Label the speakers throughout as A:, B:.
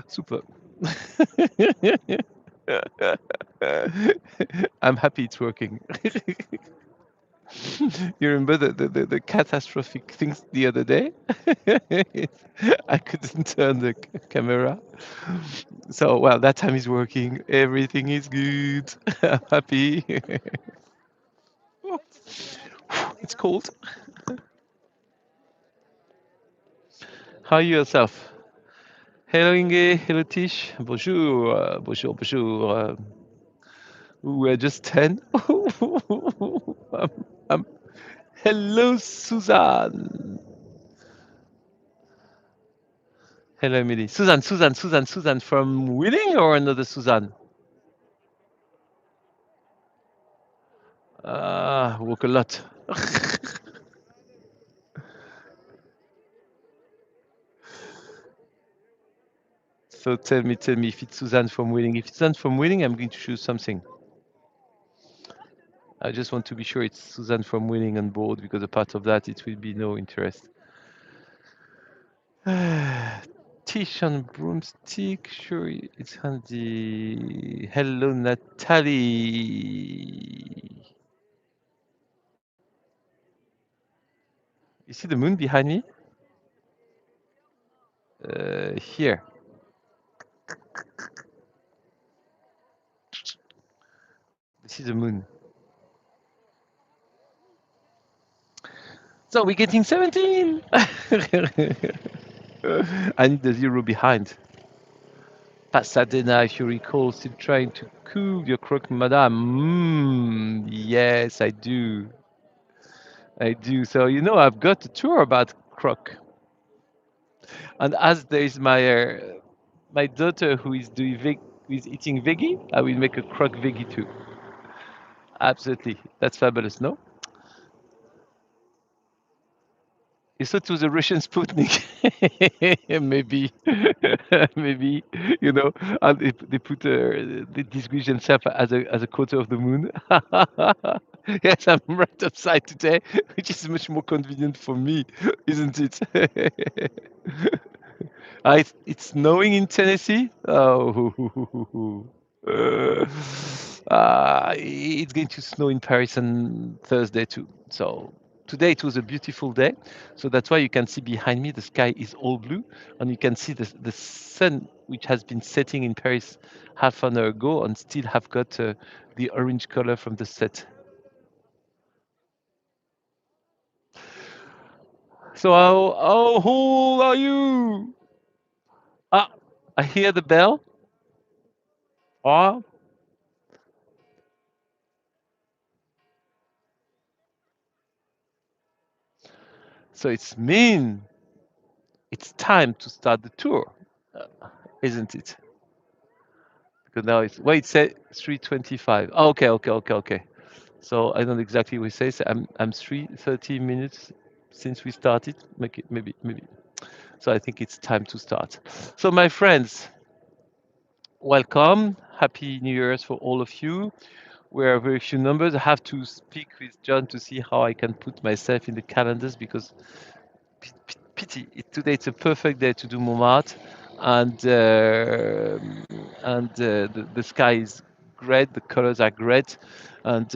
A: Super. I'm happy it's working. You remember the catastrophic things the other day? I couldn't turn the camera. So, well, that time is working. Everything is good. I'm happy. It's cold. How are you yourself? Hello Inge, hello Tish. Bonjour, bonjour, bonjour. We're just 10. Um, hello Suzanne. Hello Emily. Suzanne from Wheeling or another Suzanne? Walk a lot. So tell me if it's Suzanne from Wheeling. If it's Suzanne from Wheeling, I'm going to choose something. I just want to be sure it's Suzanne from Wheeling on board because a part of that it will be no interest. Tish on broomstick, sure it's handy. Hello Natalie. You see the moon behind me? Here. This is the moon. So we're getting 17. I need the zero behind. Pasadena, if you recall, still trying to cool your croque, madame. Yes, I do. I do. So you know, I've got a tour about croque, and as there is my daughter who is who is eating veggie, I will make a croque veggie too. Absolutely, that's fabulous. No, you thought it was a Russian Sputnik, maybe, maybe you know, and they put they disguise themselves as a quarter of the moon. Yes, I'm right upside today, which is much more convenient for me, isn't it? It's snowing in Tennessee. Oh, it's going to snow in Paris on Thursday too. So today it was a beautiful day. So that's why you can see behind me the sky is all blue, and you can see the sun which has been setting in Paris half an hour ago, and still have got the orange color from the set. So how old are you? Ah, I hear the bell. Ah, so it's mean it's time to start the tour, uh, isn't it? Because now it's wait, say 3:25. Oh, okay. So I don't exactly what it says. I'm 3:30 minutes since we started. Make it maybe. So I think it's time to start. So my friends, welcome. Happy New Year's for all of you. We are very few numbers. I have to speak with John to see how I can put myself in the calendars because pity. Today it's a perfect day to do Montmartre, and the sky is great. The colors are great, and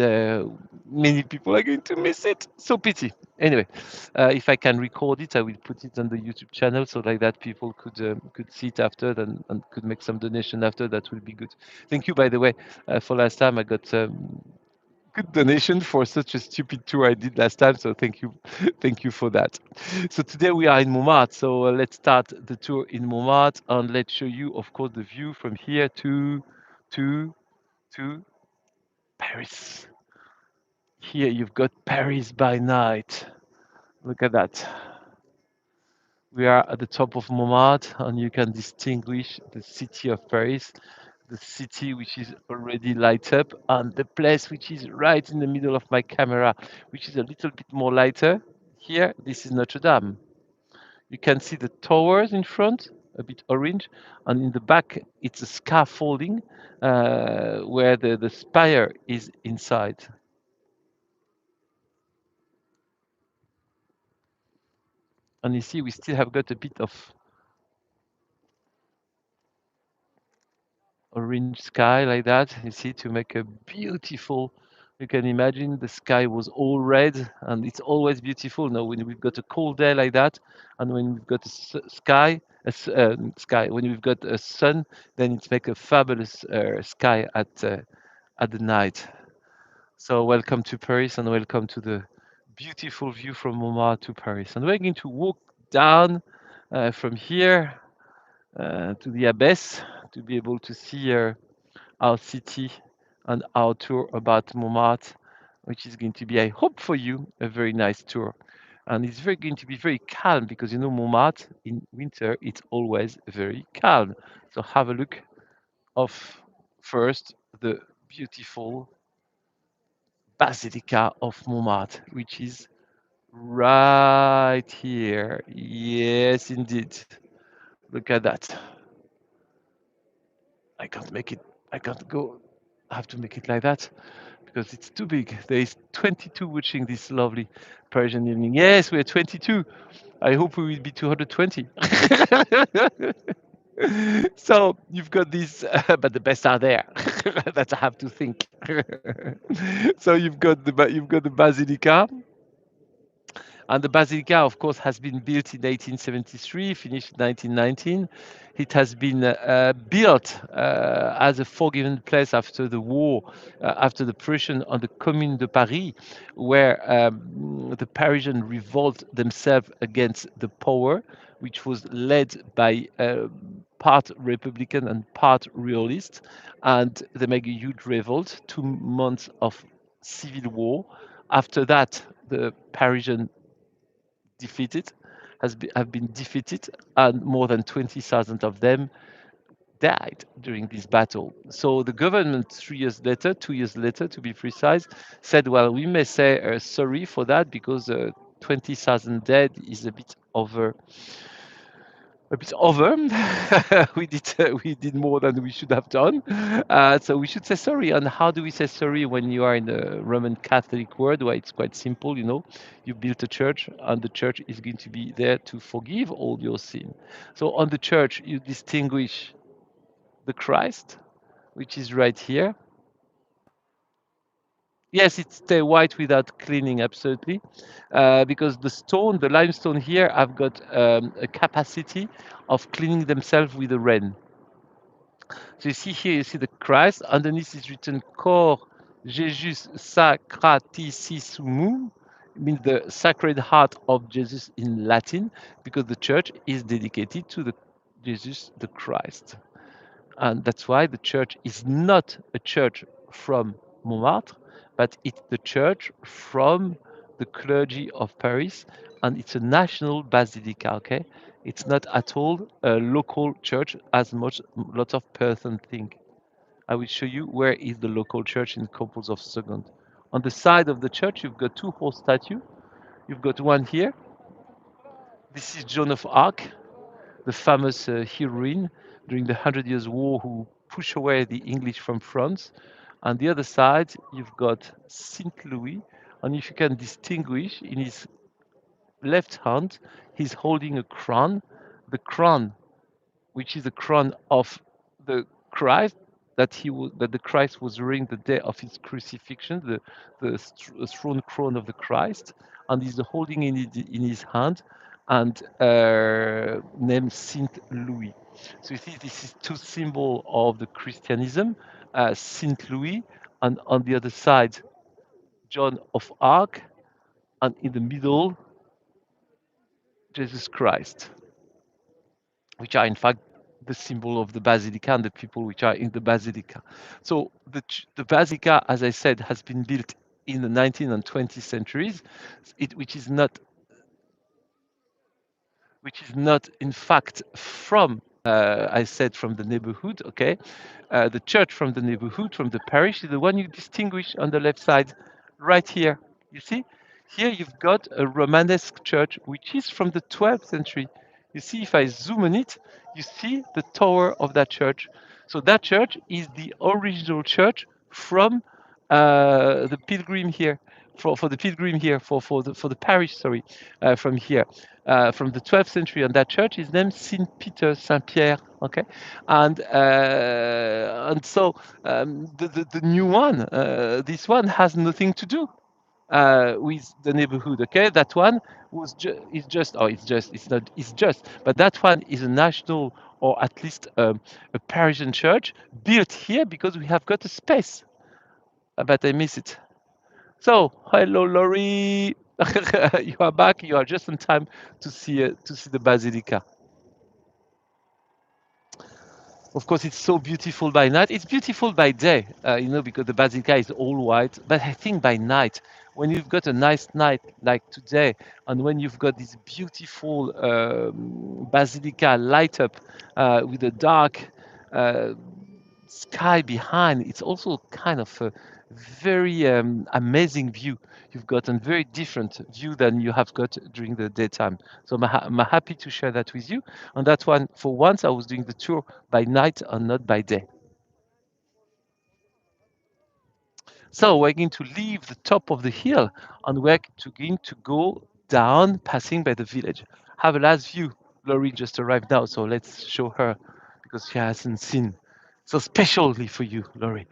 A: many people are going to miss it. So pity. Anyway, if I can record it, I will put it on the YouTube channel so like that people could see it after and could make some donation after. That will be good. Thank you, by the way, for last time. I got good donation for such a stupid tour I did last time. So thank you, thank you for that. So today we are in Montmartre. So let's start the tour in Montmartre and let's show you, of course, the view from here to to Paris. Here you've got Paris by night. Look at that. We are at the top of Montmartre, and you can distinguish the city of Paris, the city which is already light up, and the place which is right in the middle of my camera, which is a little bit more lighter. Here, this is Notre Dame. You can see the towers in front, a bit orange, and in the back, it's a scaffolding where the spire is inside. And you see, we still have got a bit of orange sky like that. You see, to make a beautiful. You can imagine the sky was all red, and it's always beautiful. Now, when we've got a cold day like that, and when we've got sky, when we've got a sun, then it's make a fabulous sky at the night. So welcome to Paris, and welcome to the beautiful view from Montmartre to Paris. And we're going to walk down from here to the abyss to be able to see our city and our tour about Montmartre, which is going to be, I hope for you, a very nice tour. And it's very going to be very calm because you know Montmartre in winter it's always very calm. So have a look of first the beautiful Basilica of Montmartre, which is right here. Yes, indeed. Look at that. I can't make it. I can't go. I have to make it like that because it's too big. There is 22 watching this lovely Parisian evening. Yes, we're 22. I hope we will be 220. So you've got this, but the best are there. That I have to think. So you've got the Basilica, and the basilica, of course, has been built in 1873, finished in 1919. It has been built as a forgiven place after the war, after the Prussian on the Commune de Paris, where the Parisian revolt themselves against the power, which was led by part Republican and part Royalist, and they make a huge revolt. 2 months of civil war. After that, the Parisian defeated, have been defeated, and more than 20,000 of them died during this battle. So the government, 3 years later, 2 years later to be precise, said, well, we may say sorry for that because 20,000 dead is a bit over. We did more than we should have done. So we should say sorry. And how do we say sorry when you are in the Roman Catholic world? Well, it's quite simple. You know, you built a church, and the church is going to be there to forgive all your sin. So on the church, you distinguish the Christ, which is right here. Yes, it's stay white without cleaning, absolutely, because the stone, the limestone here, have got a capacity of cleaning themselves with the rain. So you see here, you see the Christ. Underneath is written Cor Jesus Sacratissimum, means the Sacred Heart of Jesus in Latin, because the church is dedicated to the Jesus the Christ. And that's why the church is not a church from Montmartre, but it's the church from the clergy of Paris, and it's a national basilica. Okay, it's not at all a local church as much lots of persons think. I will show you where is the local church in a couple of seconds. On the side of the church, you've got two horse statues. You've got one here. This is Joan of Arc, the famous heroine during the Hundred Years' War who pushed away the English from France. On the other side, you've got Saint Louis, and if you can distinguish, in his left hand, he's holding a crown. The crown, which is the crown of the Christ that the Christ was wearing the day of his crucifixion, the throne crown of the Christ, and he's holding in his hand, and named Saint Louis. So you see, this is two symbol of the Christianism, Saint Louis, and on the other side, John of Arc, and in the middle, Jesus Christ, which are in fact the symbol of the basilica and the people which are in the basilica. So the basilica, as I said, has been built in the 19th and 20th centuries, which is not in fact from I said from the neighborhood. Okay, the church from the neighborhood, from the parish, is the one you distinguish on the left side, right here. You see, here you've got a Romanesque church, which is from the 12th century. You see, if I zoom on it, you see the tower of that church. So that church is the original church from the pilgrim here, for the pilgrim here, for the parish, sorry, from here, from the 12th century. And that church is named Saint Peter, Saint Pierre. Okay, and so the new one, this one has nothing to do with the neighborhood. Okay, that one is just, oh, it's not, it's just, but that one is a national, or at least a Parisian church built here because we have got a space. But I miss it. So, hello, Laurie. You are back. You are just in time to see the basilica. Of course, it's so beautiful by night. It's beautiful by day, because the basilica is all white. But I think by night, when you've got a nice night like today, and when you've got this beautiful basilica light up with a dark uh, sky behind, it's also kind of a very amazing view you've got, and very different view than you have got during the daytime. So I'm happy to share that with you. And that one, for once, I was doing the tour by night and not by day. So we're going to leave the top of the hill and going to go down, passing by the village. Have a last view. Laurie just arrived now, so let's show her because she hasn't seen. So specially for you, Laurie.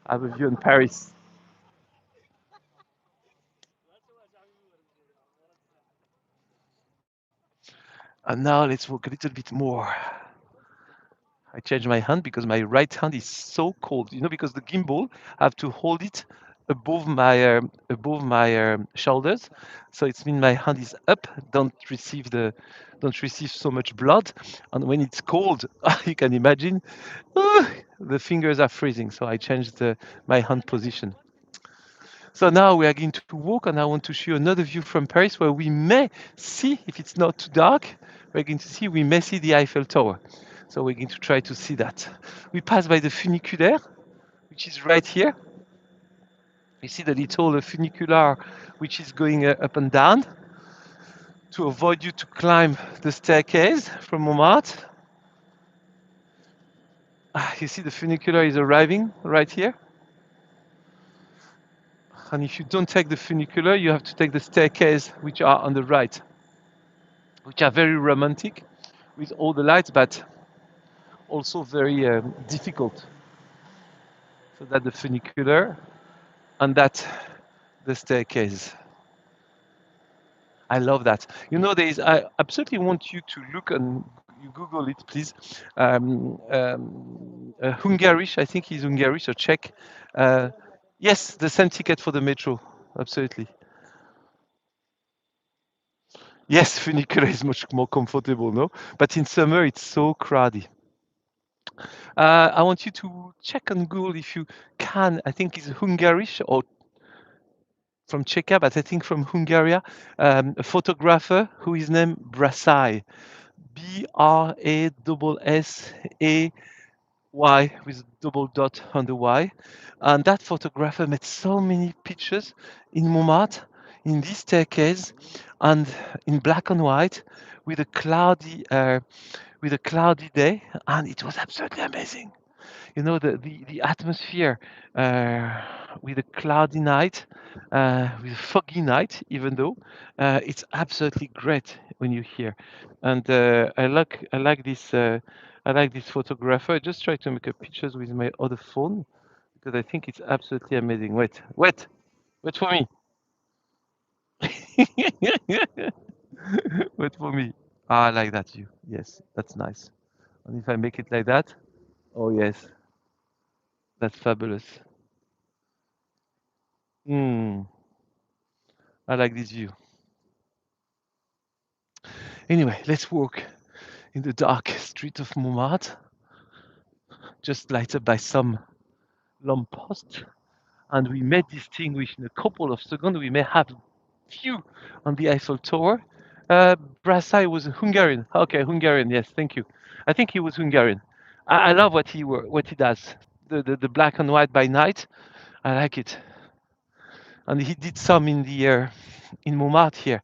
A: Have a view in Paris. And now let's walk a little bit more. I changed my hand because my right hand is so cold. Because the gimbal, I have to hold it above my shoulders, so it's mean my hand is up, don't receive so much blood, and when it's cold, you can imagine, the fingers are freezing. So I changed my hand position. So now we are going to walk, and I want to show you another view from Paris where we may see, if it's not too dark, we may see the Eiffel Tower. So we're going to try to see that. We pass by the funiculaire, which is right here. You see the little funicular which is going up and down to avoid you to climb the staircase from Montmartre. You see the funicular is arriving right here. And if you don't take the funicular, you have to take the staircase, which are on the right, which are very romantic with all the lights, but also very difficult. So that the funicular and that the staircase. I love that. I absolutely want you to look and you Google it, please. Hungarish, I think he's Hungarish or Czech. Uh, yes, the same ticket for the metro. Absolutely. Yes, funicular is much more comfortable, no? But in summer, it's so crowded. I want you to check on Google if you can. I think it's Hungarish or from Czechia, but I think from Hungary, a photographer who is named Brasai. Brassay with a double dot on the Y. And that photographer made so many pictures in Montmartre, in this staircase, and in black and white, with a cloudy day, and it was absolutely amazing. The atmosphere with a cloudy night, with a foggy night, even though it's absolutely great when you're here. And I like this photographer. I just try to make a pictures with my other phone because I think it's absolutely amazing. Wait for me. Wait for me. Ah, I like that view. Yes, that's nice. And if I make it like that, oh yes, that's fabulous. Hmm. I like this view. Anyway, let's walk in the dark street of Montmartre, just lighted by some lampposts. And we may distinguish in a couple of seconds, we may have view on the Eiffel Tower. Brassai was a Hungarian. Okay, Hungarian. Yes, thank you. I think he was Hungarian. I love what he does. The black and white by night. I like it. And he did some in Montmartre here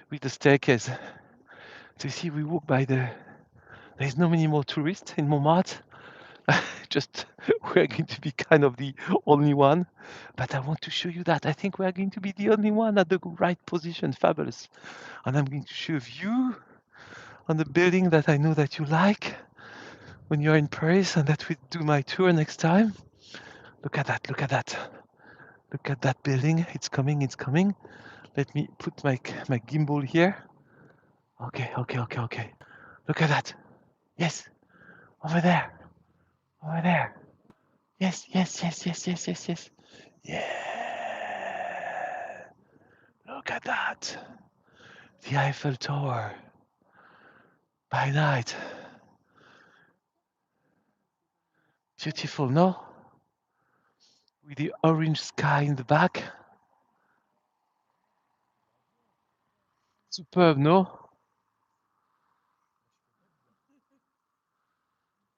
A: with the staircase. So you see, we walk by There's no many more tourists in Montmartre. Just we're going to be kind of the only one. But I want to show you that I think we're going to be the only one at the right position. Fabulous. And I'm going to show a view on the building that I know that you like when you're in Paris and that we do my tour next time. Look at that, look at that. Look at that building. It's coming, it's coming. Let me put my gimbal here. Okay, okay, okay, okay. Look at that. Yes, over there, over there. Yes, yes, yes, yes, yes, yes, yes. Yeah. Look at that. The Eiffel Tower by night. Beautiful, no? With the orange sky in the back. Superb, no?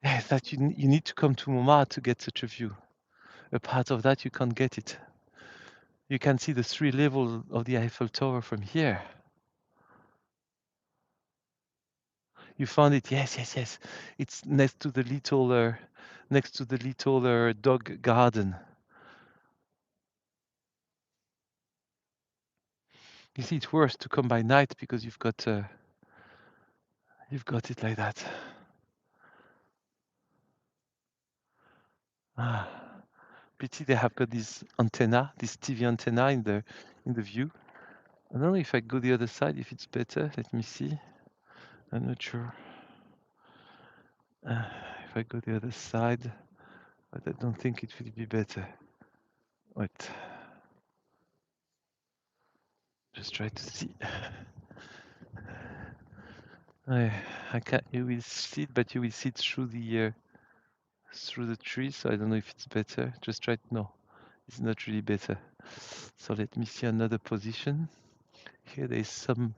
A: Yes, that you need to come to Montmartre to get such a view. A part of that you can't get it. You can see the 3 levels of the Eiffel Tower from here. You found it? Yes, yes, yes. It's next to the little dog garden. You see, it's worse to come by night because you've got it like that. Ah, pity they have got this TV antenna in the view. I don't know if I go the other side, if it's better. Let me see. I'm not sure. Uh, if I go the other side, but I don't think it will be better. Wait, just try to see. I, I can't. You will see it, but you will see it through the trees. So I don't know if it's better. Just try. No, it's not really better. So let me see another position. Here there is some.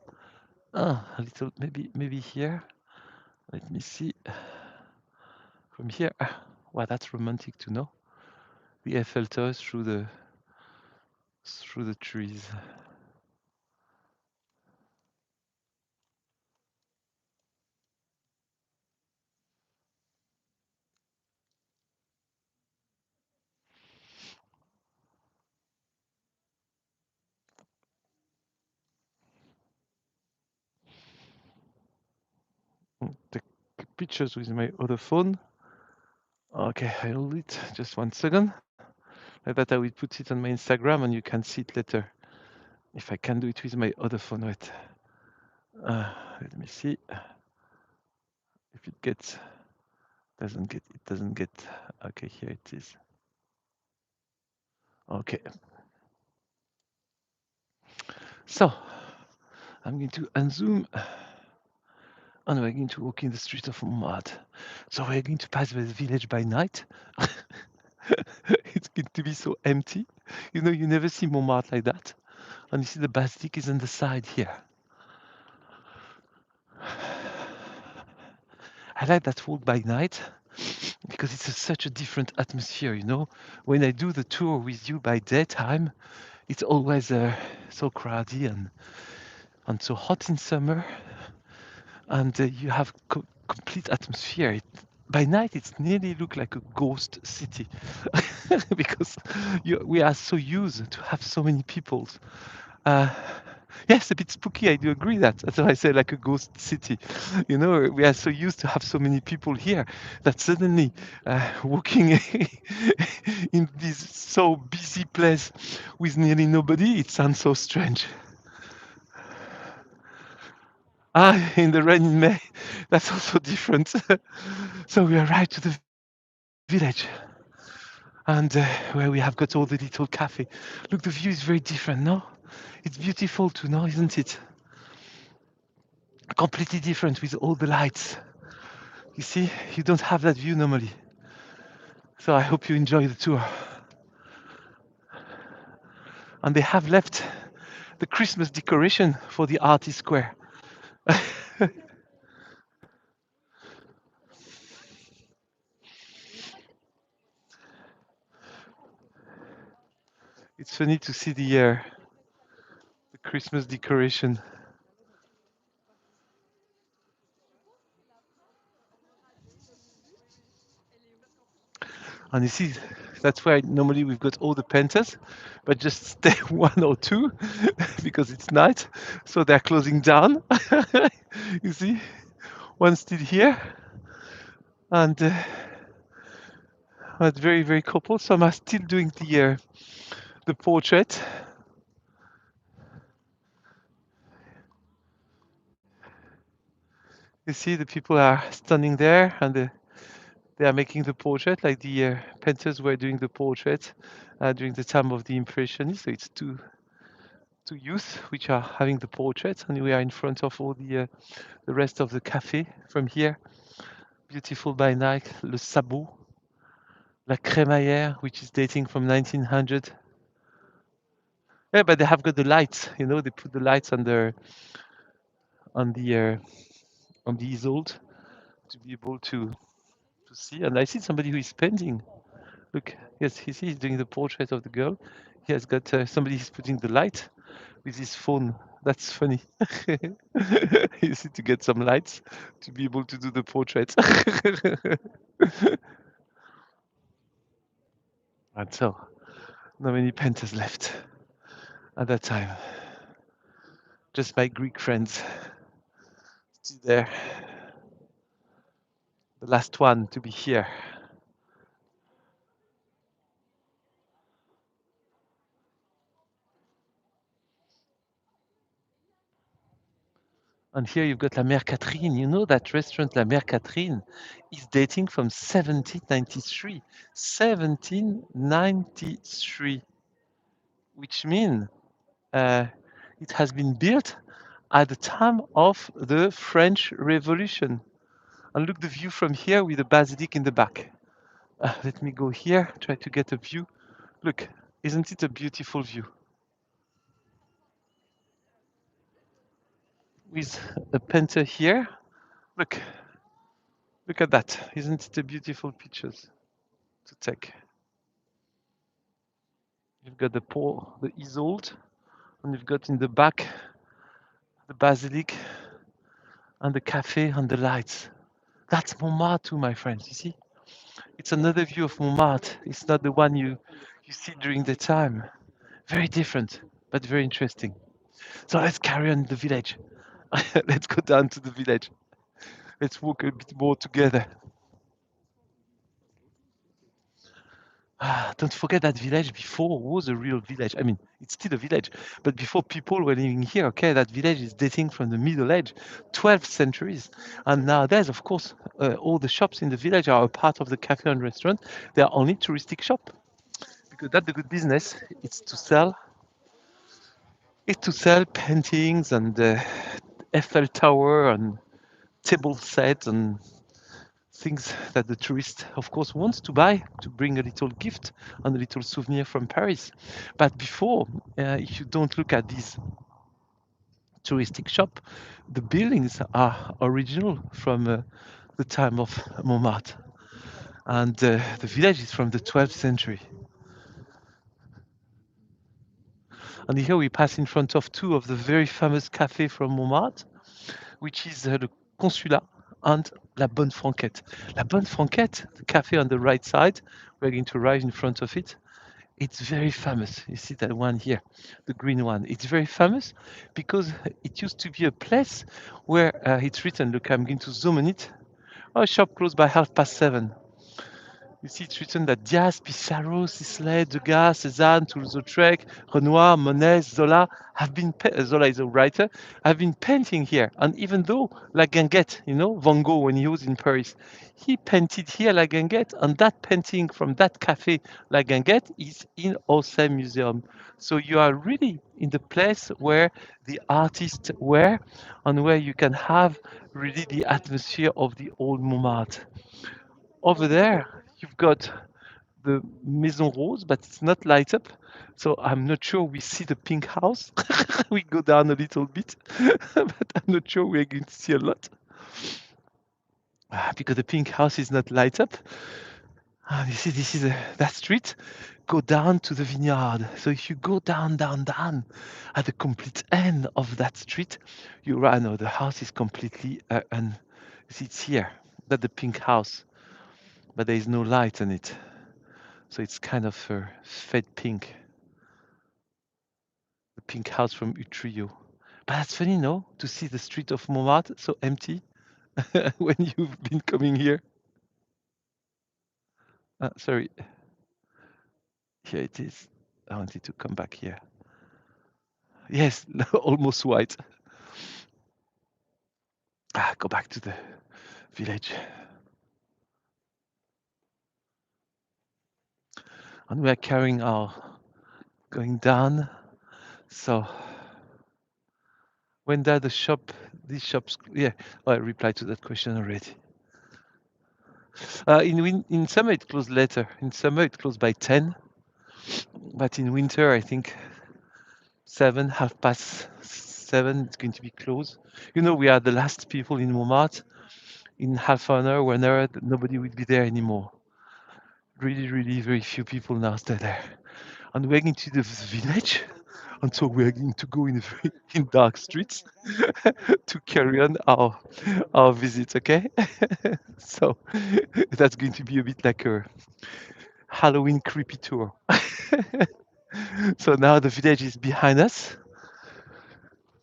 A: A little. Maybe here. Let me see. From here. Wow, that's romantic to know. The Eiffel Tower through the trees. Take pictures with my other phone. Okay, I hold it. Just 1 second. Like that, I will put it on my Instagram, and you can see it later. If I can do it with my other phone, wait. Let me see if it gets. Doesn't get. It doesn't get. Okay, here it is. Okay. So I'm going to unzoom, and we're going to walk in the street of Montmartre. So we're going to pass the village by night. It's going to be so empty. You know, you never see Montmartre like that. And you see the Basilique is on the side here. I like that walk by night because it's such a different atmosphere, you know. When I do the tour with you by daytime, it's always so crowded and so hot in summer, and you have complete atmosphere. By night, it's nearly look like a ghost city because we are so used to have so many people. Uh, yes, a bit spooky. I do agree that. That's why I say like a ghost city. You know, we are so used to have so many people here that suddenly walking in this so busy place with nearly nobody, it sounds so strange. In the rain in May, that's also different. So we arrived to the village, and where we have got all the little cafe. Look, the view is very different, no? It's beautiful too, no, isn't it? Completely different with all the lights. You see, you don't have that view normally. So I hope you enjoy the tour. And they have left the Christmas decoration for the artist square. It's funny to see the Christmas decoration. And you see, that's where normally we've got all the painters, but just stay one or two because it's night. So they're closing down. You see, one still here, and it's very, very couple. Some are still doing the portrait. You see, the people are standing there, and they are making the portrait, like the painters were doing the portrait during the time of the Impressionists. So it's two youth which are having the portrait, and we are in front of all the rest of the cafe from here. Beautiful by night, Le Sabot, La Crémaillère, which is dating from 1900. Yeah, but they have got the lights. You know, they put the lights on the uh, on the easel to be able to see. And I see somebody who is painting. Look, yes, he's doing the portrait of the girl. He has got somebody who's putting the light with his phone. That's funny. You see, to get some lights to be able to do the portrait. And so, not many painters left at that time. Just my Greek friends still there. The last one to be here. And here you've got La Mère Catherine. You know that restaurant La Mère Catherine is dating from 1793. 1793, which means uh, it has been built at the time of the French Revolution. And look the view from here with the basilic in the back. Let me go here, try to get a view. Look, isn't it a beautiful view? With a painter here. Look, look at that. Isn't it a beautiful pictures to take? You've got the Isolde, and you've got in the back the basilic and the cafe and the lights. That's Montmartre too, my friends. You see, it's another view of Montmartre. It's not the one you see during the time. Very different, but very interesting. So let's carry on the village. Let's go down to the village. Let's walk a bit more together. Don't forget that village before was a real village. I mean, it's still a village, but before people were living here, okay, that village is dating from the Middle Age, 12th centuries. And nowadays, of course, all the shops in the village are a part of the cafe and restaurant. They are only touristic shop because that's the good business. It's to sell paintings and Eiffel Tower and table sets and things that the tourist, of course, wants to buy to bring a little gift and a little souvenir from Paris. But before, if you don't look at these touristic shop, the buildings are original from the time of Montmartre, and the village is from the 12th century. And here we pass in front of two of the very famous cafes from Montmartre, which is the Consulat and La Bonne Franquette. La Bonne Franquette, the cafe on the right side, we're going to arrive in front of it. It's very famous. You see that one here, the green one. It's very famous because it used to be a place where it's written. Look, I'm going to zoom on it. Oh, shop closed by 7:30. You see, it's written that Diaz, Pissarro, Sisley, Degas, Cézanne, Toulouse-Lautrec, Renoir, Monet, Zola Zola is a writer, have been painting here. And even though La Guinguette, Van Gogh, when he was in Paris, he painted here La Guinguette, and that painting from that cafe, La Guinguette, is in Orsay Museum. So you are really in the place where the artists were and where you can have really the atmosphere of the old Montmartre. Over there, you've got the Maison Rose, but it's not light up. So I'm not sure we see the pink house. We go down a little bit, but I'm not sure we're going to see a lot because the pink house is not light up. You see, this is that street. Go down to the vineyard. So if you go down, down, down, at the complete end of that street, no, the house is completely see, it's here, that the pink house, but there is no light on it. So it's kind of a fade pink, the pink house from Utrio. But that's funny, no? To see the street of Montmartre so empty when you've been coming here. Sorry, here it is. I wanted to come back here. Yes, almost white. Go back to the village. And we are carrying our going down. So when does the shop, these shops, yeah, I replied to that question already. In summer it closed later. In summer it closed by 10, but in winter I think 7, half past 7, it's going to be closed. You know, we are the last people in Montmartre. In half an hour, 1 hour, nobody will be there anymore. Really, really very few people now stay there. And we're going to the village, and so we're going to go in very in dark streets to carry on our visit. Okay, so that's going to be a bit like a Halloween creepy tour. So now the village is behind us,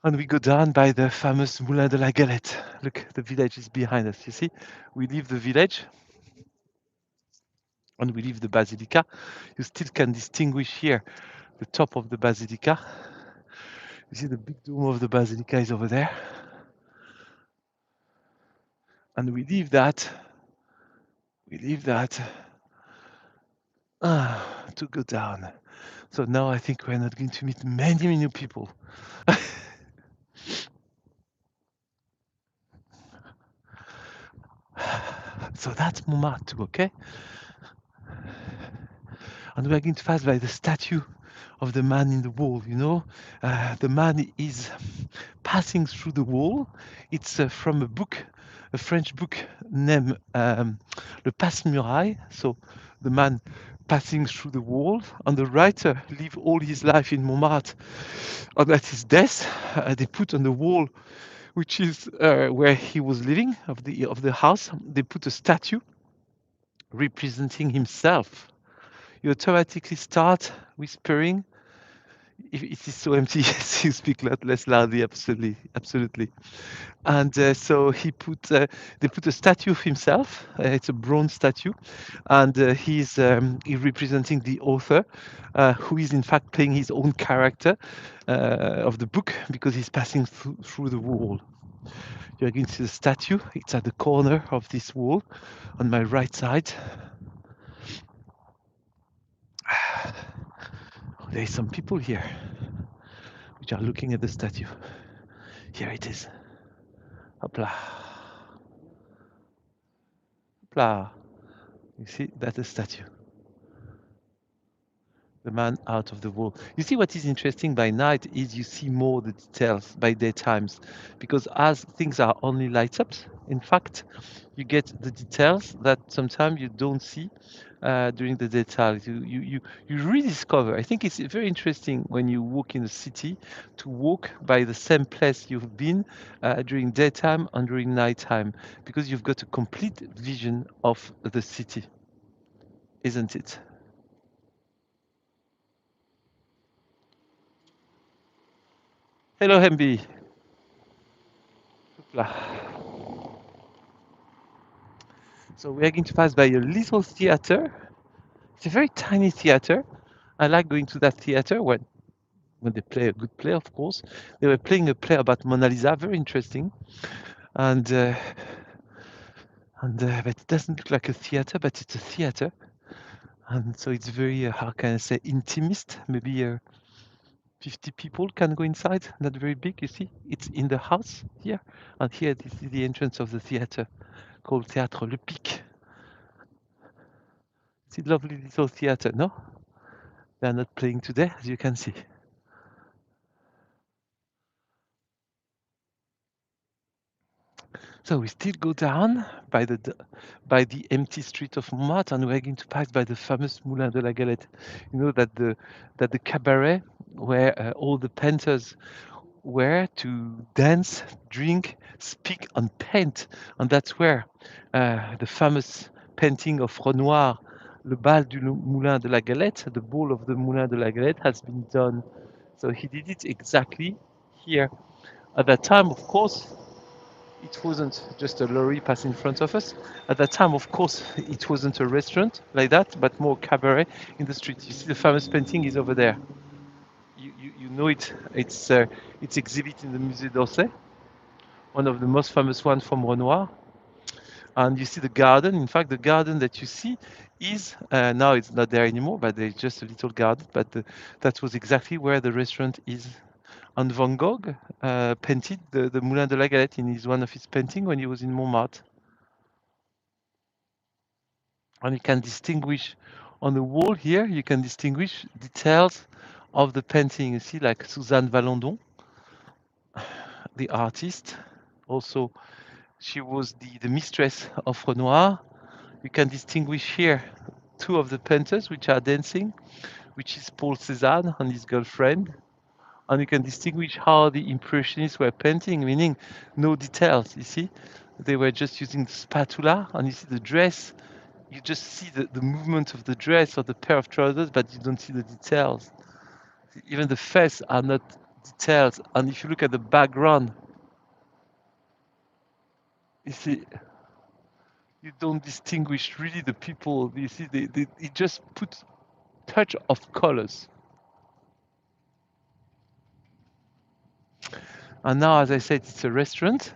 A: and we go down by the famous Moulin de la Galette. Look, the village is behind us. You see, we leave the village and we leave the basilica. You still can distinguish here the top of the basilica. You see the big dome of the basilica is over there. And we leave that to go down. So now I think we're not going to meet many new people. So that's Montmartre, okay? And we're going to pass by the statue of the man in the wall, you know? The man is passing through the wall. It's from a book, a French book named Le Passe-Muraille. So the man passing through the wall, and the writer lived all his life in Montmartre. And at his death, they put on the wall, which is where he was living, of the house, they put a statue representing himself. You automatically start whispering. If it is so empty, yes, you speak less loudly, absolutely, absolutely. And so they put a statue of himself. It's a bronze statue, and he's representing the author, who is in fact playing his own character of the book because he's passing through the wall. You're going to see the statue. It's at the corner of this wall on my right side. There's some people here which are looking at the statue. Here it is. Hopla. Hopla. You see, that's a statue. The man out of the wall. You see, what is interesting by night is you see more the details by daytimes, because as things are only light ups, in fact, you get the details that sometimes you don't see during the daytime. You rediscover. I think it's very interesting when you walk in the city to walk by the same place you've been during daytime and during nighttime, because you've got a complete vision of the city, isn't it? Hello, Hemby. So we are going to pass by a little theater. It's a very tiny theater. I like going to that theater when they play a good play, of course. They were playing a play about Mona Lisa, very interesting. And but it doesn't look like a theater, but it's a theater. And so it's very, how can I say, intimist. Maybe 50 people can go inside, not very big, you see. It's in the house here. And here, this is the entrance of the theater called Théâtre Le Pic. It's a lovely little theater, no? They are not playing today, as you can see. So we still go down by the empty street of Montmartre, and we're going to pass by the famous Moulin de la Galette. You know that the cabaret where all the painters were to dance, drink, speak, and paint, and that's where the famous painting of Renoir, Le bal du Moulin de la Galette, the ball of the Moulin de la Galette has been done. So he did it exactly here. At that time, of course, it wasn't just a lorry passing in front of us. At that time, of course, it wasn't a restaurant like that, but more cabaret in the street. You see, the famous painting is over there. You know it. It's exhibit in the Musée d'Orsay, one of the most famous ones from Renoir. And you see the garden. In fact, the garden that you see is now it's not there anymore, but there's just a little garden. But that was exactly where the restaurant is. And Van Gogh painted the Moulin de la Galette in one of his paintings when he was in Montmartre. And you can distinguish on the wall here, you can distinguish details of the painting. You see, like Suzanne Valandon, the artist. Also, she was the mistress of Renoir. You can distinguish here two of the painters which are dancing, which is Paul Cézanne and his girlfriend. And you can distinguish how the Impressionists were painting, meaning no details, you see? They were just using the spatula, and you see the dress, you just see the movement of the dress or the pair of trousers, but you don't see the details. Even the face are not details. And if you look at the background, you see, you don't distinguish really the people. You see, it just puts touch of colors. And now, as I said, it's a restaurant.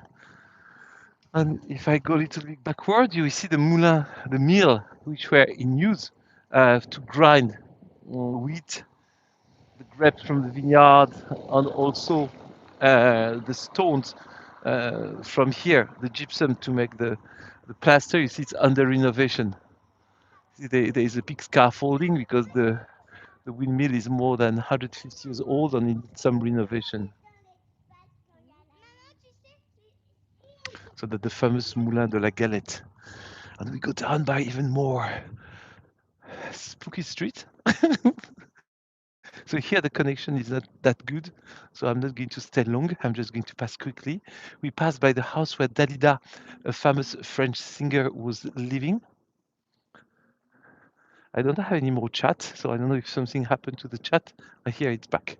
A: And if I go a little bit backward, you will see the moulin, the mill, which were in use to grind wheat, the grapes from the vineyard, and also the stones from here, the gypsum to make the plaster. You see, it's under renovation. See, there is a big scaffolding because the windmill is more than 150 years old and it needs some renovation. So that the famous Moulin de la Galette. And we go down by even more spooky street. So here the connection is not that good. So I'm not going to stay long. I'm just going to pass quickly. We pass by the house where Dalida, a famous French singer, was living. I don't have any more chat, so I don't know if something happened to the chat. I hear it's back.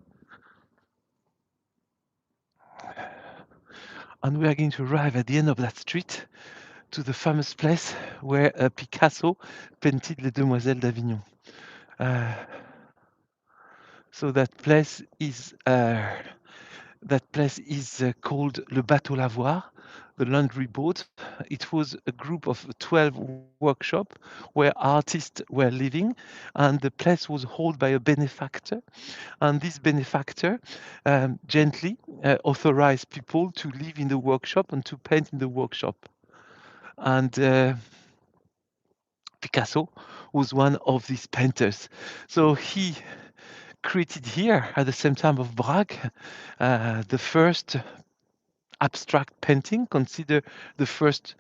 A: And we are going to arrive at the end of that street to the famous place where Picasso painted Les Demoiselles d'Avignon. So that place is called Le Bateau Lavoir, the laundry boat. It was a group of 12 workshops where artists were living, and the place was held by a benefactor. And this benefactor gently authorized people to live in the workshop and to paint in the workshop. And Picasso was one of these painters. So he created here at the same time of Braque the first abstract painting, considered the first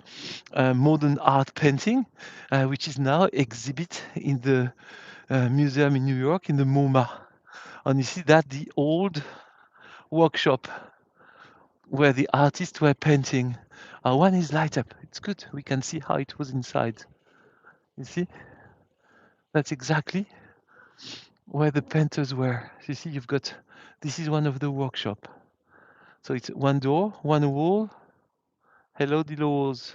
A: modern art painting, which is now exhibit in the museum in New York in the MoMA. And you see that the old workshop where the artists were painting. One is light up. It's good. We can see how it was inside. You see? That's exactly where the painters were. You see, you've got, this is one of the workshop. So it's one door, one wall. Hello, Delos.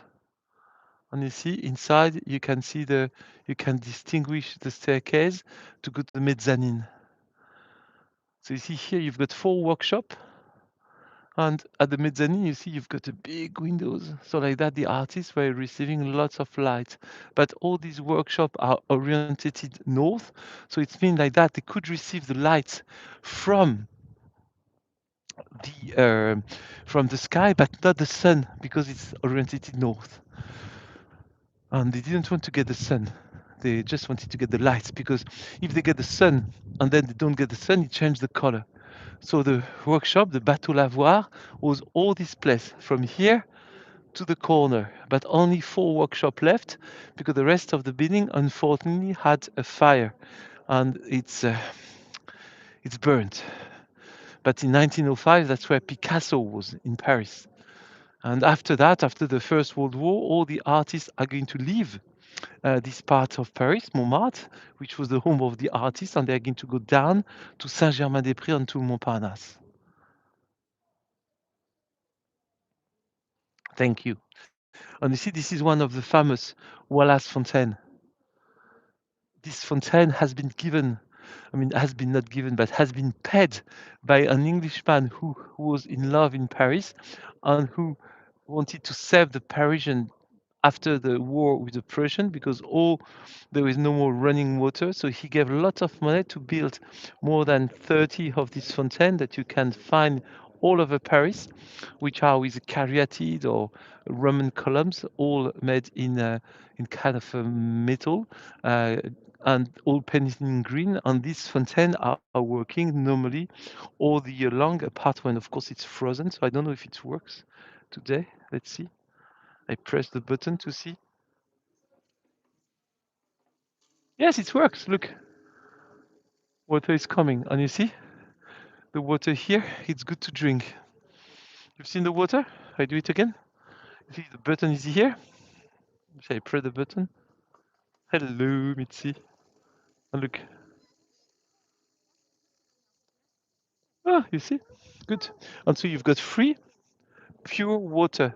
A: And you see inside, you can see you can distinguish the staircase to go to the mezzanine. So you see here, you've got 4 workshop. And at the mezzanine, you see you've got a big windows. So like that, the artists were receiving lots of light. But all these workshops are oriented north. So it's mean like that they could receive the light from the sky, but not the sun because it's oriented north. And they didn't want to get the sun. They just wanted to get the light because if they get the sun and then they don't get the sun, it changes the color. So the workshop, the Bateau Lavoir, was all this place from here to the corner, but only 4 workshops left because the rest of the building unfortunately had a fire and it's burnt. But in 1905, that's where Picasso was in Paris. And after that, after the First World War, all the artists are going to leave this part of Paris, Montmartre, which was the home of the artists, and they're going to go down to Saint-Germain-des-Prés and to Montparnasse. Thank you. And you see, this is one of the famous Wallace Fontaine. This fontaine has been given, I mean, has been not given, but has been paid by an Englishman who was in love in Paris and who wanted to save the Parisian after the war with the Prussian because there is no more running water. So he gave a lot of money to build more than 30 of these fountains that you can find all over Paris, which are with caryatid or Roman columns, all made in kind of a metal. Uh, and all painted in green, and these fountains are working normally all the year long, apart when, of course, it's frozen. So I don't know if it works today. Let's see. I press the button to see. Yes, it works. Look, water is coming. And you see the water here, it's good to drink. You've seen the water? I do it again. You see the button is here. Shall I press the button? Hello, Mitzi. And look. Ah, you see? Good. And so you've got free, pure water.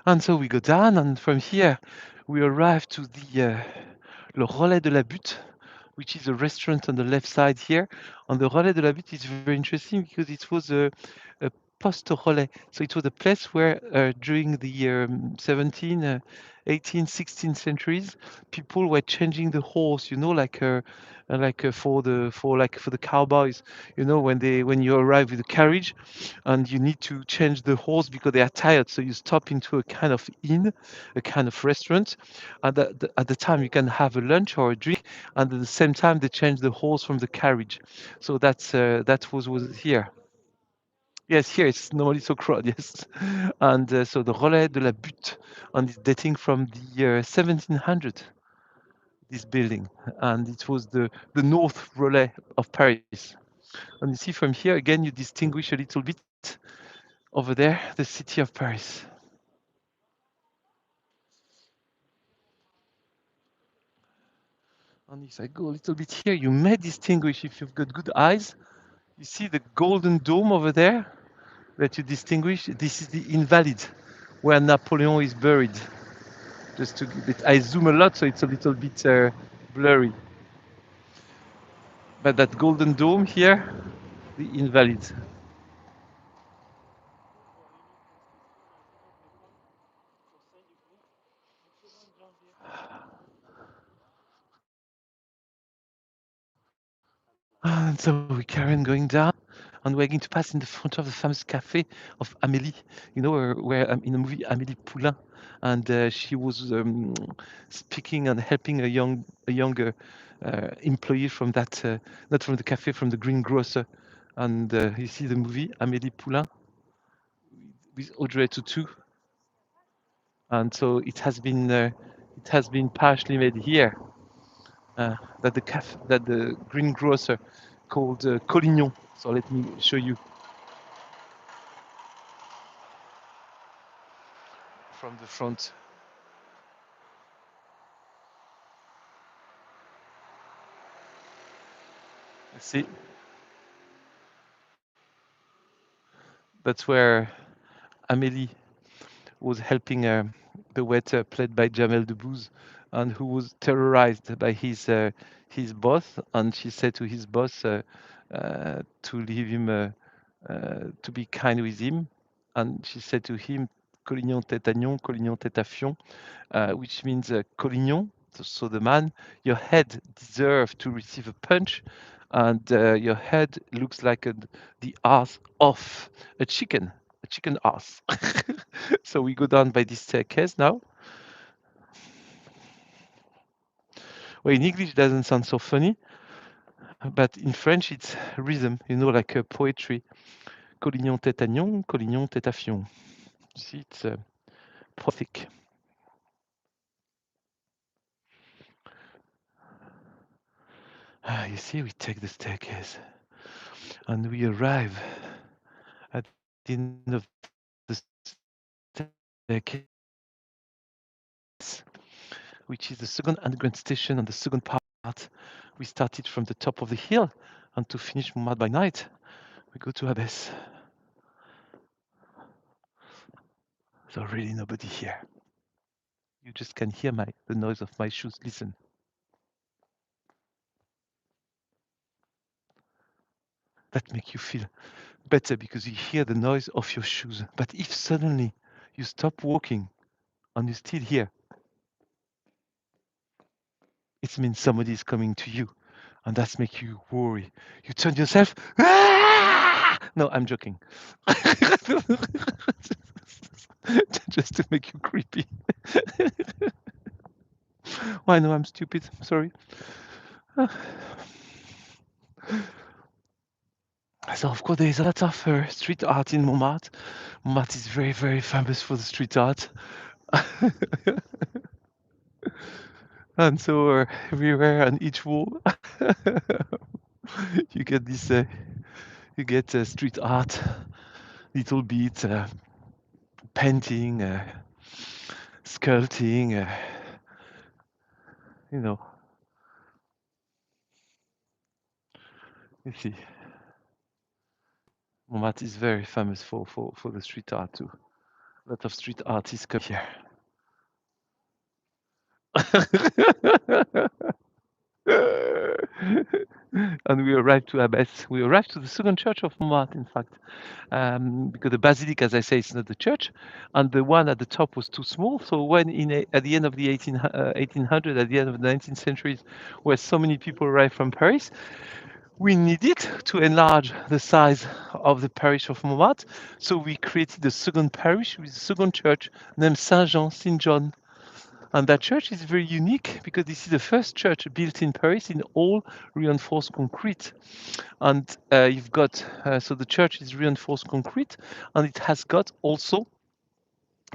A: And so we go down, and from here we arrive to the Le Relais de la Butte, which is a restaurant on the left side here. And the Relais de la Butte is very interesting because it was a post relais. So it was a place where during the 17, 18, 16th centuries, people were changing the horse, for the cowboys, when you arrive with a carriage and you need to change the horse because they are tired. So you stop into a kind of inn, a kind of restaurant. At the time, you can have a lunch or a drink, and at the same time, they change the horse from the carriage. So that was here. Yes, here it's normally so crowded. Yes, and so the Relais de la Butte, and it's dating from the 1700. This building, and it was the North Relais of Paris. And you see from here again, you distinguish a little bit over there the city of Paris. And if I go a little bit here, you may distinguish if you've got good eyes. You see the golden dome over there that you distinguish. This is the Invalid, where Napoleon is buried. Just to I zoom a lot, so it's a little bit blurry. But that golden dome here, the Invalid. And so we carry on going down, and we're going to pass in the front of the famous cafe of Amélie, where in the movie Amélie Poulain, and she was speaking and helping a younger employee from that, not from the cafe, from the greengrocer. And you see the movie Amélie Poulain with Audrey Tautou, and so it has been partially made here. That the greengrocer called Collignon. So let me show you from the front. See, that's where Amélie was helping the waiter played by Jamel Debbouze, and who was terrorized by his boss. And she said to his boss to leave him, to be kind with him. And she said to him, Collignon tête à gnon, Collignon tête à fion, which means Collignon, so the man, your head deserves to receive a punch, and your head looks like the ass of a chicken ass. So we go down by this staircase now. Well, in English it doesn't sound so funny, but in French it's rhythm, like poetry. Collignon tête à gnon, Collignon tête à fion. You see, it's prophetic. You see, we take the staircase and we arrive at the end of the staircase. Abbesse, which is the second underground station on the second part. We started from the top of the hill, and to finish Montmartre by night, we go to Abbesse. So really nobody here. You just can hear the noise of my shoes. Listen. That makes you feel better because you hear the noise of your shoes. But if suddenly you stop walking and you're still here, it means somebody is coming to you, and that's make you worry. You turn yourself. "Ah!" No, I'm joking. Just to make you creepy. I know I'm stupid. Sorry. So of course there is a lot of street art in Montmartre. Montmartre is very, very famous for the street art. And so everywhere on each wall, you get this, you get street art, little bit painting, sculpting, you know. You see, Montmartre is very famous for the street art too. A lot of street artists come here. And we arrived to Abbesse. We arrived to the second church of Montmartre, in fact, because the basilica, as I say, is not the church, and the one at the top was too small. So when at the end of the 1800, at the end of the 19th century, where so many people arrived from Paris, we needed to enlarge the size of the parish of Montmartre. So we created the second parish with the second church named Saint-Jean, Saint John. And that church is very unique because this is the first church built in Paris in all reinforced concrete. And you've got, so the church is reinforced concrete, and it has got also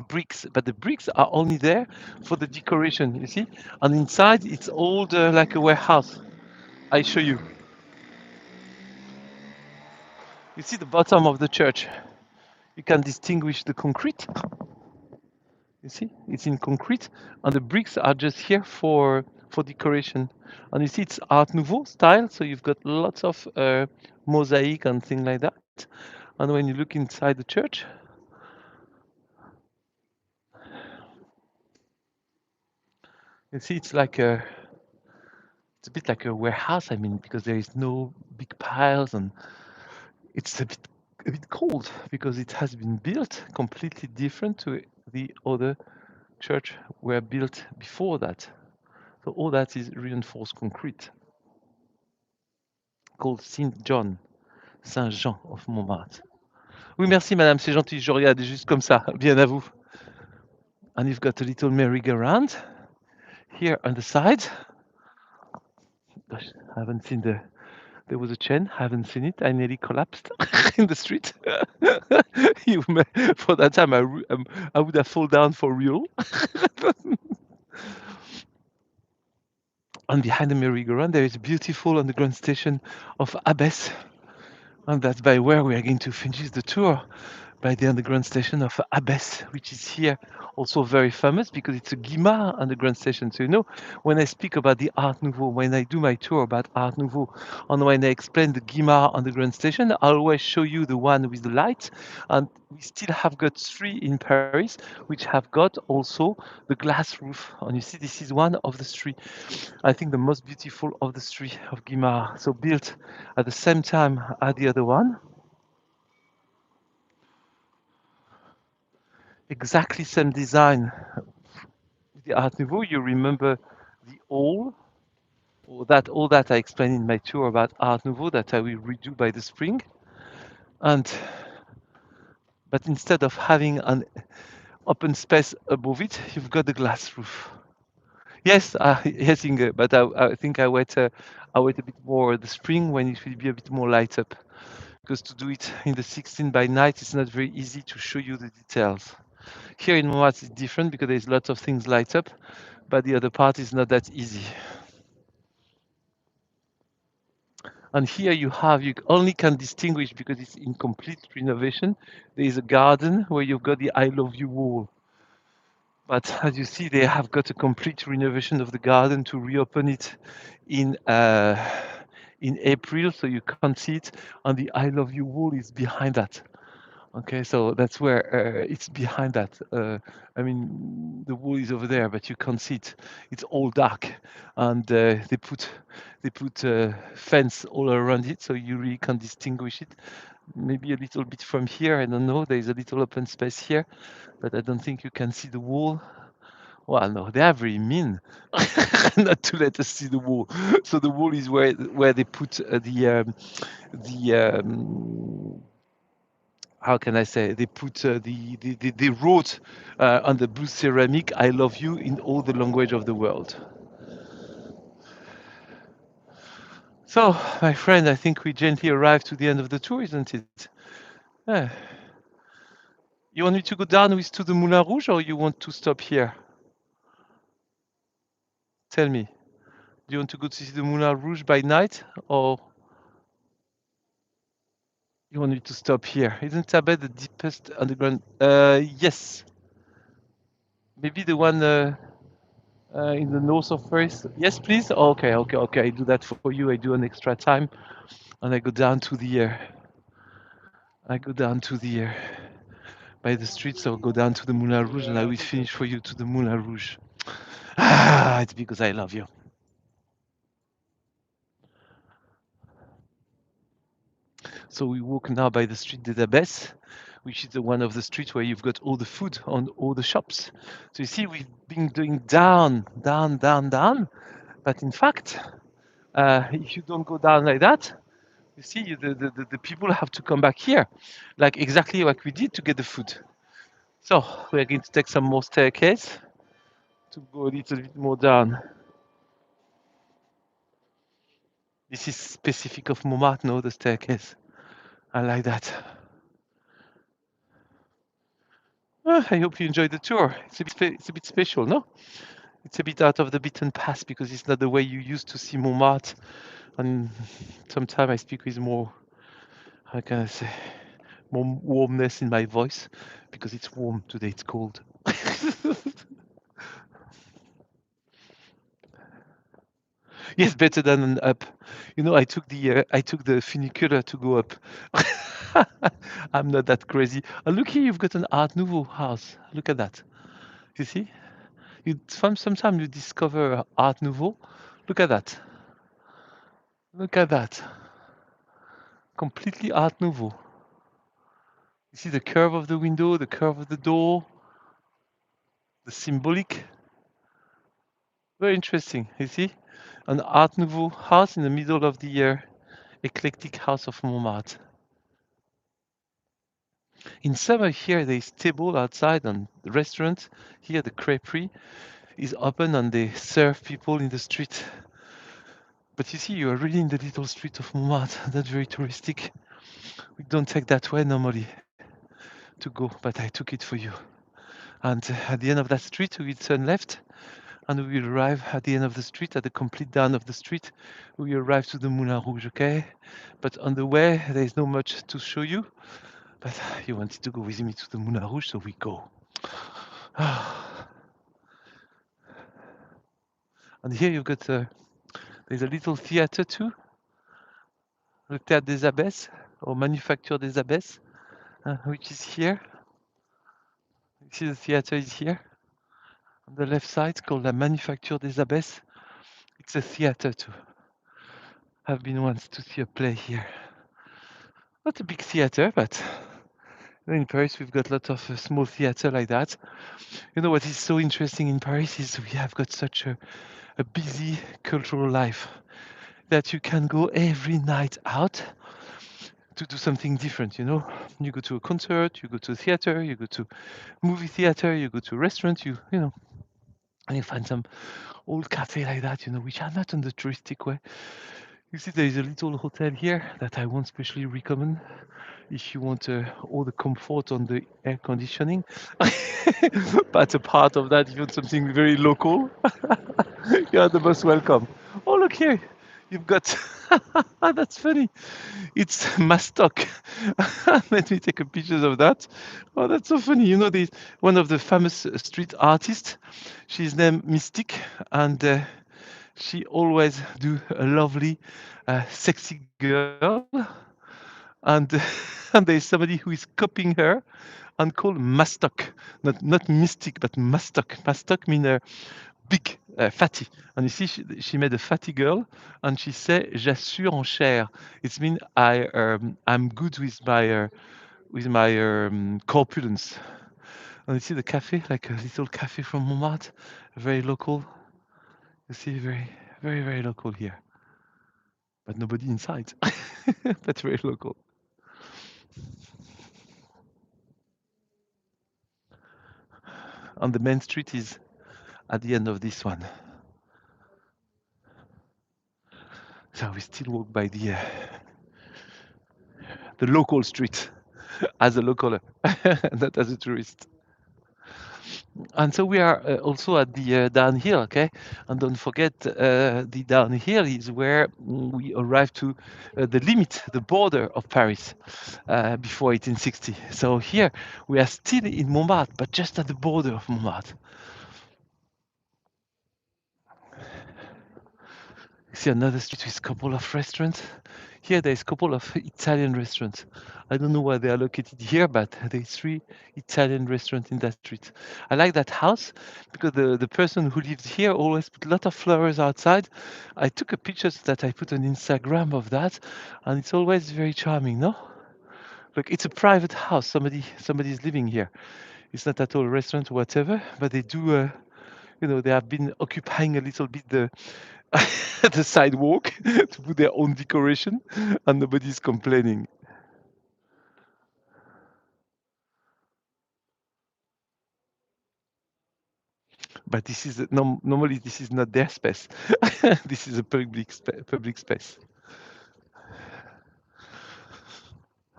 A: bricks, but the bricks are only there for the decoration, you see? And inside it's old like a warehouse. I show you. You see the bottom of the church. You can distinguish the concrete. You see, it's in concrete, and the bricks are just here for decoration. And you see, it's Art Nouveau style, so you've got lots of mosaic and things like that. And when you look inside the church, you see, it's a bit like a warehouse. I mean, because there is no big piles, and it's a bit cold because it has been built completely different to the other church were built before that. So all that is reinforced concrete, called Saint John, Saint Jean of Montmartre. Oui, merci madame, c'est gentil, je regarde juste comme ça, bien à vous. And you've got a little merry-go-round here on the side. Gosh, I haven't seen there was a chain, I haven't seen it, I nearly collapsed in the street. For that time, I would have fallen down for real. And behind the merry-go-round, there is a beautiful underground station of Abbesse. And that's by where we are going to finish the tour, by the underground station of Abbesse, which is here also very famous because it's a Guimard underground station. So, you know, when I speak about the Art Nouveau, when I do my tour about Art Nouveau, and when I explain the Guimard underground station, I always show you the one with the light. And we still have got three in Paris, which have got also the glass roof. And you see, this is one of the three. I think the most beautiful of the three of Guimard. So built at the same time as the other one. Exactly same design. The Art Nouveau, you remember the hall, all that I explained in my tour about Art Nouveau that I will redo by the spring. And but instead of having an open space above it, you've got the glass roof. Yes, yes, Inge, but I think I wait a bit more the spring when it will be a bit more light up. Because to do it in the 16 by night, it's not very easy to show you the details. Here in Montmartre, it's different because there's lots of things light up, but the other part is not that easy. And here you only can distinguish because it's in complete renovation. There is a garden where you've got the I love you wall. But as you see, they have got a complete renovation of the garden to reopen it in uh, in April, so you can't see it. And the "I love you" wall is behind that. Okay, so that's where it's behind that. I mean, the wall is over there, but you can't see it. It's all dark, and they put fence all around it, so you really can't distinguish it. Maybe a little bit from here. I don't know. There is a little open space here, but I don't think you can see the wall. Well, no, they are very mean not to let us see the wall. So the wall is where they put the how can I say, they put they wrote on the blue ceramic "I love you" in all the language of the world. So, my friend, I think we gently arrived to the end of the tour, isn't it? Yeah. You want me to go down with to the Moulin Rouge, or you want to stop here? Tell me. Do you want to go to see the Moulin Rouge by night, or you want me to stop here? Isn't Tibet the deepest underground? Yes. Maybe the one in the north of Paris. Yes, please. Okay, okay, okay. I do that for you. I do an extra time, and I go down to the by the streets. I'll go down to the Moulin Rouge, and I will finish for you to the Moulin Rouge. Ah, it's because I love you. So we walk now by the street des Abbesses, which is the one of the streets where you've got all the food on all the shops. So you see, we've been doing down, down, down, down. But in fact, if you don't go down like that, you see, the people have to come back here, like exactly like we did to get the food. So we're going to take some more staircase to go a little bit more down. This is specific of Montmartre, no, the staircase. I like that. I hope you enjoyed the tour. It's a bit special, no? It's a bit out of the beaten path because it's not the way you used to see Montmartre. And sometimes I speak with more, how can I say, more warmness in my voice because it's warm today. It's cold. Yes, better than an up. You know, I took the funicular to go up. I'm not that crazy. And look here, you've got an Art Nouveau house. Look at that. You see? Sometimes you discover Art Nouveau. Look at that. Look at that. Completely Art Nouveau. You see the curve of the window, the curve of the door, the symbolic. Very interesting. You see? An Art Nouveau house in the middle of the eclectic house of Montmartre. In summer here, there is table outside and the restaurant. Here, the creperie is open and they serve people in the street. But you see, you are really in the little street of Montmartre. That's very touristic. We don't take that way normally to go, but I took it for you. And at the end of that street, we will turn left and we will arrive at the end of the street, at the complete down of the street. We will arrive to the Moulin Rouge, okay? But on the way, there is not much to show you. But you wanted to go with me to the Moulin Rouge, so we go. And here you've got there's a little theater too, le Théâtre des Abbesses or Manufacture des Abbesses, which is here. You see the theater is here on the left side, called La Manufacture des Abbesses. It's a theater too. I've been once to see a play here. Not a big theater, but in Paris we've got lots of small theater like that. You know what is so interesting in Paris is we have got such a busy cultural life that you can go every night out to do something different, you know. You go to a concert, you go to a theater, you go to movie theater, you go to a restaurant, you know, and you find some old cafe like that, you know, which are not on the touristic way. You see, there is a little hotel here that I won't specially recommend if you want all the comfort on the air conditioning. But a part of that, if you want something very local, you are the most welcome. Oh, look here. You've got that's funny. It's Mastock. Let me take a picture of that. Oh, that's so funny. You know, this one of the famous street artists. She's named Mystique, and she always do a lovely, sexy girl. And and there is somebody who is copying her and called Mastock, not Mystic, but Mastock. Mastock means big, fatty. And you see, she made a fatty girl, and she said, "J'assure en chair." It means I'm good with my corpulence. And you see the cafe, like a little cafe from Montmartre, very local. You see, very local here, but nobody inside, but very local. And the main street is at the end of this one. So we still walk by the local street as a local, not as a tourist. And so we are also at the downhill, okay? And don't forget, the downhill is where we arrive to the limit, the border of Paris before 1860. So here we are still in Montmartre, but just at the border of Montmartre. See another street with a couple of restaurants. Here there's a couple of Italian restaurants. I don't know why they are located here, but there's three Italian restaurants in that street. I like that house because the person who lives here always put a lot of flowers outside. I took a picture that I put on Instagram of that, and it's always very charming, no? Look, it's a private house. Somebody is living here. It's not at all a restaurant or whatever, but they do. They have been occupying a little bit the sidewalk to put their own decoration, and nobody's complaining. But this is normally this is not their space. This is a public space.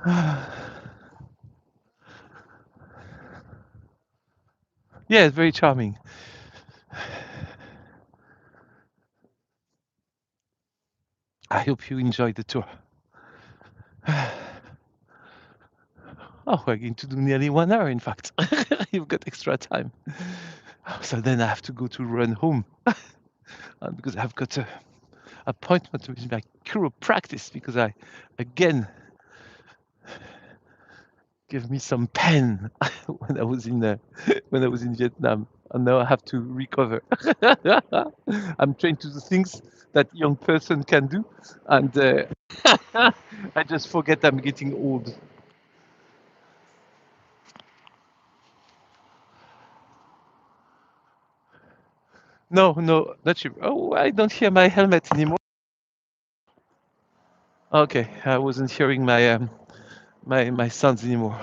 A: Yeah, it's very charming. I hope you enjoy the tour. Oh, we're going to do nearly 1 hour, in fact. You've got extra time. So then I have to go to run home because I've got a appointment with my chiropractic because I again gave me some pain when I was in when I was in Vietnam, and now I have to recover. I'm trying to do things that young person can do, and I just forget I'm getting old. No, no, not you. Oh, I don't hear my helmet anymore. Okay, I wasn't hearing my sons anymore.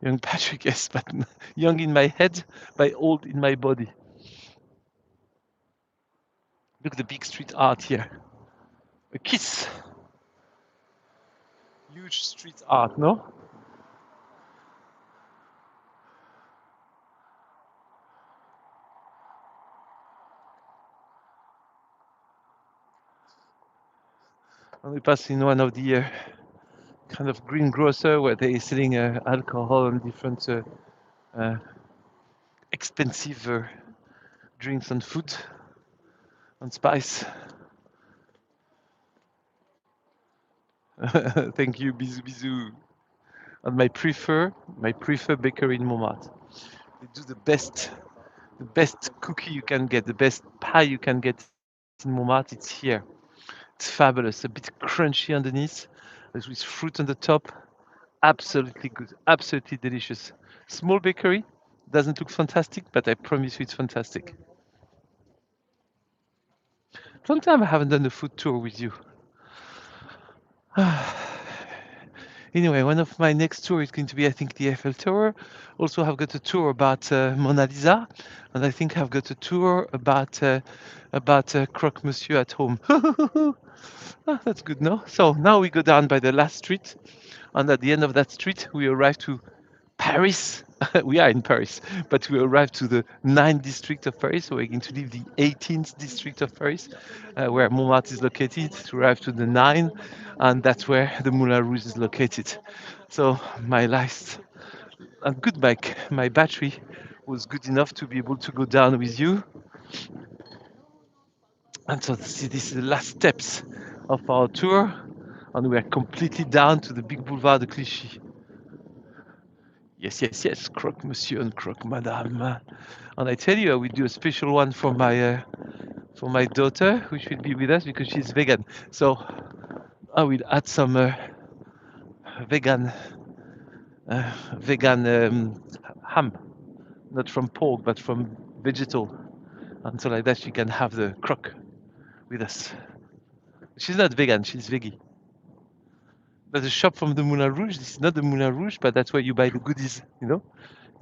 A: Young Patrick, yes, but young in my head, but old in my body. Look at the big street art here. A kiss. Huge street art, no? And we pass in one of the kind of greengrocer where they are selling alcohol and different uh, expensive drinks and food and spice. Thank you, bisous, bisous. And my prefer bakery in Montmartre. They do the best cookie you can get, the best pie you can get in Montmartre. It's here. It's fabulous, a bit crunchy underneath, with fruit on the top. Absolutely good, absolutely delicious. Small bakery, doesn't look fantastic, but I promise you it's fantastic. Long time I haven't done a food tour with you. Anyway, one of my next tour is going to be, I think, the Eiffel Tower. Also, I've got a tour about Mona Lisa, and I think I've got a tour about Croque Monsieur at home. Ah, that's good, no? So now we go down by the last street, and at the end of that street, we arrive to Paris. We are in Paris, but we arrived to the 9th district of Paris. So we're going to leave the 18th district of Paris, where Montmartre is located, to arrive to the 9, and that's where the Moulin Rouge is located. So my last and good bike, my battery was good enough to be able to go down with you. And so this is the last steps of our tour, and we are completely down to the big boulevard de Clichy. Yes, yes, yes, croque monsieur and croque madame. And I tell you, I will do a special one for my daughter, who should be with us because she's vegan. So I will add some vegan vegan ham, not from pork but from vegetal, and so like that she can have the croque with us. She's not vegan, she's veggie. There's a shop from the Moulin Rouge. This is not the Moulin Rouge, but that's where you buy the goodies, you know?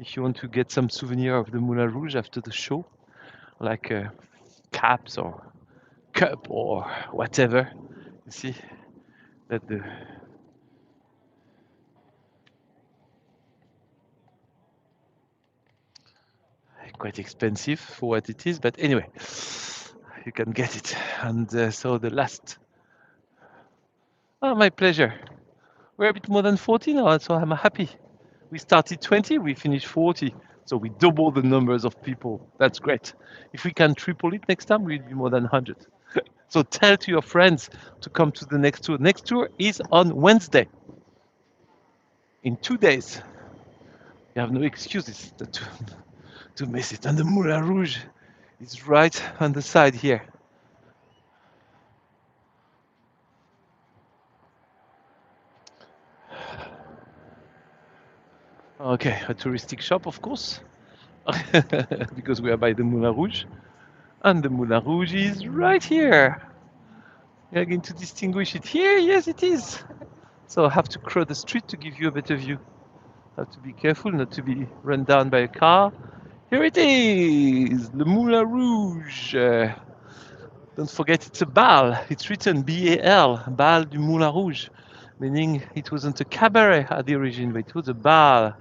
A: If you want to get some souvenir of the Moulin Rouge after the show, like caps or cup or whatever. You see that the quite expensive for what it is, but anyway, you can get it. And so the last, oh, my pleasure. We're a bit more than 40 now, so I'm happy. We started 20, we finished 40. So we double the numbers of people. That's great. If we can triple it next time, we'll be more than 100. So tell to your friends to come to the next tour. Next tour is on Wednesday, in 2 days. You have no excuses to miss it. And the Moulin Rouge is right on the side here. Okay, a touristic shop, of course, because we are by the Moulin Rouge. And the Moulin Rouge is right here. We are going to distinguish it here. Yes, it is. So I have to cross the street to give you a better view. I have to be careful not to be run down by a car. Here it is, the Moulin Rouge. Don't forget it's a bal. It's written B-A-L, Bal du Moulin Rouge, meaning it wasn't a cabaret at the origin, but it was a bal.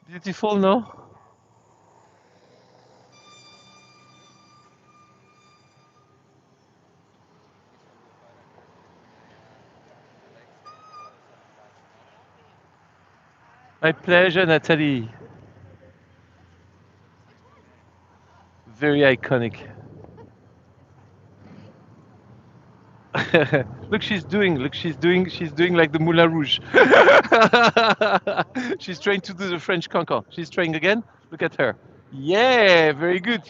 A: Beautiful, no? My pleasure, Nathalie. Very iconic. Look, she's doing like the Moulin Rouge. She's trying to do the French cancan. She's trying again. Look at her. Yeah, very good.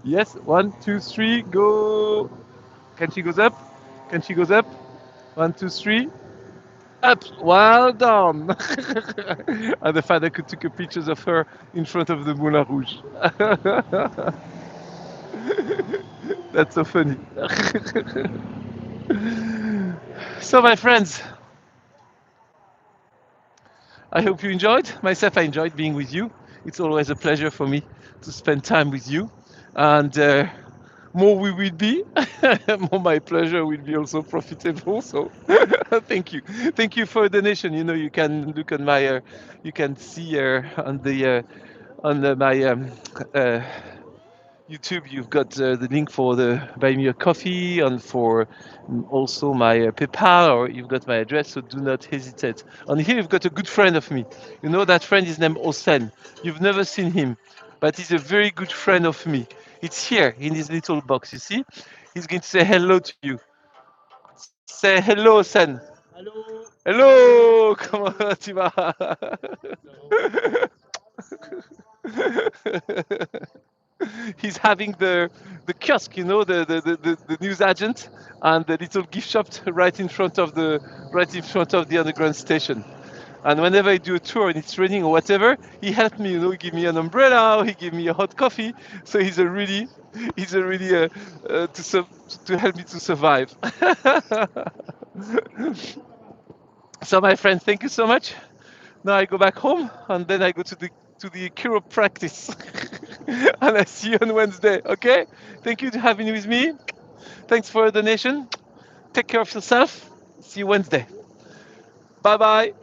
A: Yes, 1, 2, 3, go. Can she goes up? Can she goes up? 1, 2, 3, up. Well done. And the father could took a pictures of her in front of the Moulin Rouge. That's so funny. So, my friends, I hope you enjoyed. Myself, I enjoyed being with you. It's always a pleasure for me to spend time with you. And more we will be, more my pleasure will be also profitable. So thank you. Thank you for the donation. You know, you can look on my, you can see my YouTube, you've got the link for the Buy Me a Coffee and for also my PayPal, or you've got my address, so do not hesitate. And here you've got a good friend of me. You know that friend is named Osen. You've never seen him, but he's a very good friend of me. It's here in this little box, you see? He's going to say hello to you. Say hello, Osen. Hello, comment tu vas? He's having the kiosk, you know, the news agent and the little gift shop right in front of the underground station. And whenever I do a tour and it's raining or whatever, he helped me, you know, he give me an umbrella, he give me a hot coffee. So he's a really to help me to survive. So my friend, thank you so much. Now I go back home and then I go to the chiropractic. And I see you on Wednesday. Okay? Thank you for having with me. Thanks for the donation. Take care of yourself. See you Wednesday. Bye bye.